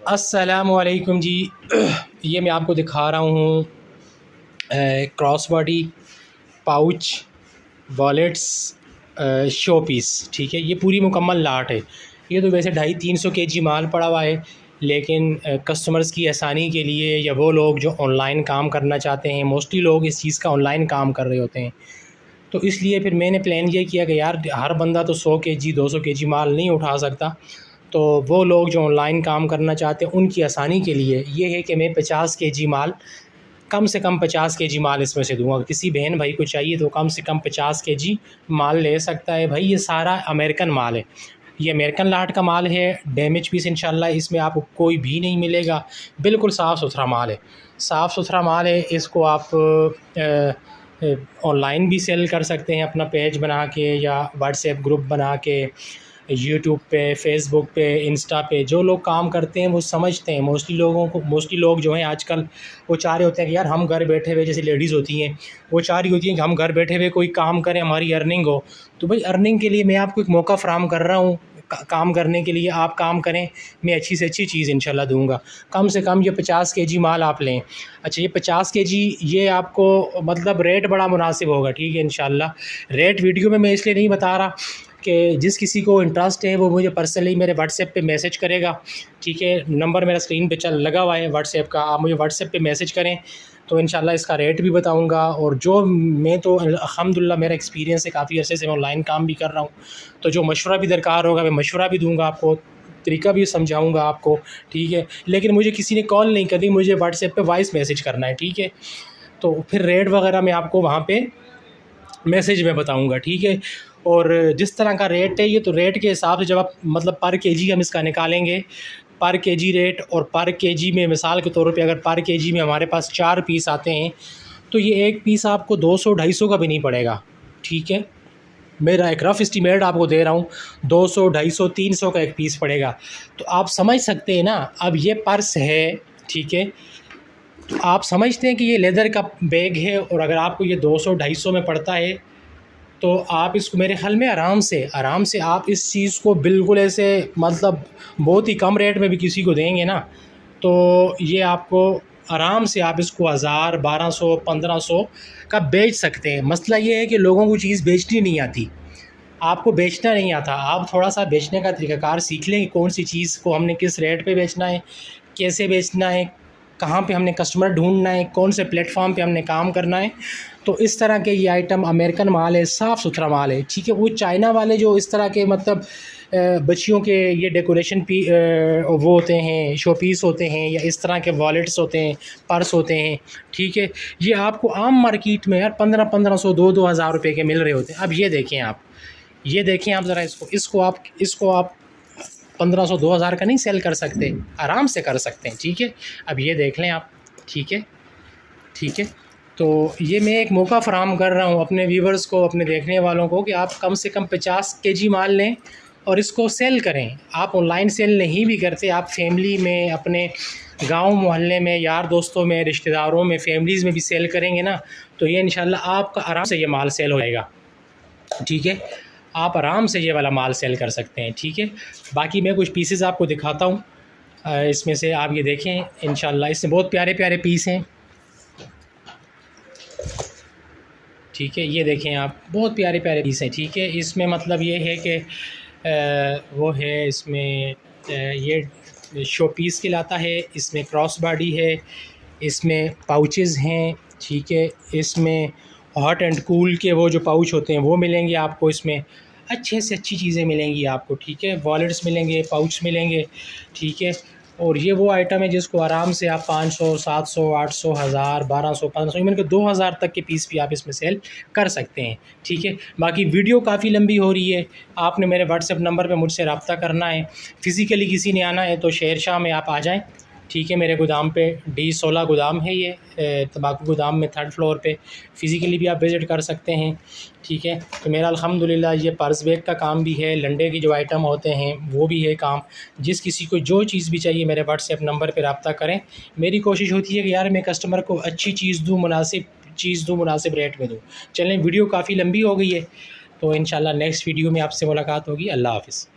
अस्सलामुअलैकुम जी। ये मैं आपको दिखा रहा हूँ cross body pouch wallets showpiece. ठीक है, ये पूरी मुकम्मल लाट है। ये तो वैसे 250-300 kg माल पड़ा हुआ है, लेकिन कस्टमर्स की आसानी के लिए या वो लोग जो ऑनलाइन काम करना चाहते हैं, मोस्टली लोग इस चीज़ का ऑनलाइन काम कर रहे होते हैं, तो इसलिए फिर मैंने प्लान ये किया कि यार हर बंदा तो 100 kg 200 kg माल नहीं उठा सकता। तो वो लोग जो ऑनलाइन काम करना चाहते हैं उनकी आसानी के लिए ये है कि मैं 50 kg माल, कम से कम 50 kg माल इसमें से दूंगा। किसी बहन भाई को चाहिए तो कम से कम 50 kg माल ले सकता है। भाई ये सारा अमेरिकन माल है, ये अमेरिकन लाट का माल है। डैमेज पीस इंशाल्लाह इसमें आपको कोई भी नहीं मिलेगा, बिल्कुल साफ़ सुथरा माल है, साफ़ सुथरा माल है। इसको आप ऑनलाइन भी सेल कर सकते हैं अपना पेज बना के या व्हाट्सएप ग्रुप बना के, यूट्यूब पे, फेसबुक पे, इंस्टा पे। जो लोग काम करते हैं वो समझते हैं। मोस्टली लोग जो हैं आजकल वो चाह रहे होते हैं कि यार हम घर बैठे हुए, जैसे लेडीज़ होती हैं वो चाह रही होती हैं कि हम घर बैठे हुए कोई काम करें, हमारी अर्निंग हो। तो भाई अर्निंग के लिए मैं आपको एक मौका फ़राहम कर रहा हूँ, काम करने के लिए आप काम करें, मैं अच्छी से अच्छी चीज़ इंशाल्लाह दूंगा। कम से कम ये 50 kg माल आप लें। अच्छा, ये 50 kg ये आपको मतलब रेट बड़ा मुनासिब होगा। ठीक है, इंशाल्लाह रेट वीडियो में मैं इसलिए नहीं बता रहा कि जिस किसी को इंटरेस्ट है वो मुझे पर्सनली मेरे व्हाट्सएप पे मैसेज करेगा। ठीक है, नंबर मेरा स्क्रीन पे लगा हुआ है व्हाट्सएप का, आप मुझे व्हाट्सएप पे मैसेज करें तो इंशाल्लाह इसका रेट भी बताऊंगा। और जो मैं तो अल्हम्दुलिल्लाह मेरा एक्सपीरियंस है, काफ़ी अरसे से मैं ऑनलाइन काम भी कर रहा हूँ, तो जो मशवरा भी दरकार होगा मैं मशवरा भी दूँगा आपको, तरीका भी समझाऊँगा आपको। ठीक है, लेकिन मुझे किसी ने कॉल नहीं करनी, मुझे व्हाट्सएप पे वॉइस मैसेज करना है। ठीक है, तो फिर रेट वगैरह मैं आपको वहाँ पे मैसेज में बताऊँगा। ठीक है, और जिस तरह का रेट है ये, तो रेट के हिसाब से जब आप मतलब पर केजी हम इसका निकालेंगे, पर केजी रेट, और पर केजी में मिसाल के तौर पे अगर पर केजी में हमारे पास 4 पीस आते हैं तो ये एक पीस आपको 200-250 का भी नहीं पड़ेगा। ठीक है, मेरा एक रफ़ एस्टीमेट आपको दे रहा हूँ, 200-250-300 का एक पीस पड़ेगा। तो आप समझ सकते हैं ना, अब ये पर्स है, ठीक है, तो आप समझते हैं कि ये लेदर का बैग है, और अगर आपको ये 200-250 में पड़ता है तो आप इसको मेरे ख़्याल में आराम से आप इस चीज़ को बिल्कुल ऐसे मतलब बहुत ही कम रेट में भी किसी को देंगे ना, तो ये आपको आराम से आप इसको 1000, 1200, 1500 का बेच सकते हैं। मसला ये है कि लोगों को चीज़ बेचनी नहीं आती, आपको बेचना नहीं आता। आप थोड़ा सा बेचने का तरीक़ाकार सीख लें कि कौन सी चीज़ को हमने किस रेट पे बेचना है, कैसे बेचना है, कहाँ पे हमने कस्टमर ढूंढना है, कौन से प्लेटफॉर्म पे हमने काम करना है। तो इस तरह के ये आइटम अमेरिकन माल है, साफ़ सुथरा माल है। ठीक है, वो चाइना वाले जो इस तरह के मतलब बच्चियों के ये डेकोरेशन वो होते हैं, शो पीस होते हैं, या इस तरह के वॉलेट्स होते हैं, पर्स होते हैं, ठीक है, ये आपको आम मार्केट में यार 1500-1500, 2-2 हज़ार रुपये के मिल रहे होते हैं। अब ये देखें आप ज़रा इसको आप 1500-2 हज़ार का नहीं सेल कर सकते, आराम से कर सकते हैं। ठीक है, अब ये देख लें आप। ठीक है, तो ये मैं एक मौका फ़राहम कर रहा हूँ अपने व्यूवर्स को, अपने देखने वालों को, कि आप कम से कम 50 kg माल लें और इसको सेल करें। आप ऑनलाइन सेल नहीं भी करते, आप फैमिली में, अपने गांव मोहल्ले में, यार दोस्तों में, रिश्तेदारों में, फैमिलीज़ में भी सेल करेंगे ना, तो ये इंशाल्लाह आपका आराम से ये माल सेल हो जाएगा। ठीक है, आप आराम से ये वाला माल सेल कर सकते हैं। ठीक है, बाकी मैं कुछ पीसेस आपको दिखाता हूँ, इसमें से आप ये देखें इंशाल्लाह, इसमें बहुत प्यारे प्यारे पीस हैं। ठीक है, ये देखें आप, बहुत प्यारे प्यारे पीस हैं। ठीक है, इसमें मतलब ये है कि वो है, इसमें ये शो पीस कहलाता है, इसमें क्रॉस बॉडी है, इसमें पाउचेज़ हैं। ठीक है, इसमें हॉट एंड कूल के वो जो पाउच होते हैं वो मिलेंगे आपको, इसमें अच्छे से अच्छी चीज़ें मिलेंगी आपको। ठीक है, वॉलेट्स मिलेंगे, पाउच मिलेंगे। ठीक है, और ये वो आइटम है जिसको आराम से आप 500, 700, 800, 1000, 1200, 1500, इवन के 2000 तक के पीस भी आप इसमें सेल कर सकते हैं। ठीक है, बाकी वीडियो काफ़ी लंबी हो रही है, आपने मेरे व्हाट्सएप नंबर पे मुझसे रब्ता करना है। फ़िज़िकली किसी ने आना है तो शेर शाह में आप आ जाएँ। ठीक है, मेरे गोदाम पे D16 गोदाम है, ये तंबाकू गोदाम में 3rd फ्लोर पे, फ़िज़िकली भी आप विज़िट कर सकते हैं। ठीक है, तो मेरा अल्हम्दुलिल्लाह ये पर्स बैग का काम भी है, लंडे की जो आइटम होते हैं वो भी है काम। जिस किसी को जो चीज़ भी चाहिए मेरे व्हाट्सएप नंबर पर रब्ता करें। मेरी कोशिश होती है कि यार मैं कस्टमर को अच्छी चीज़ दूँ, मुनासिब रेट में दूँ। चलें, वीडियो काफ़ी लंबी हो गई है, तो इंशाल्लाह नेक्स्ट वीडियो में आपसे मुलाकात होगी। अल्लाह हाफ़िज़।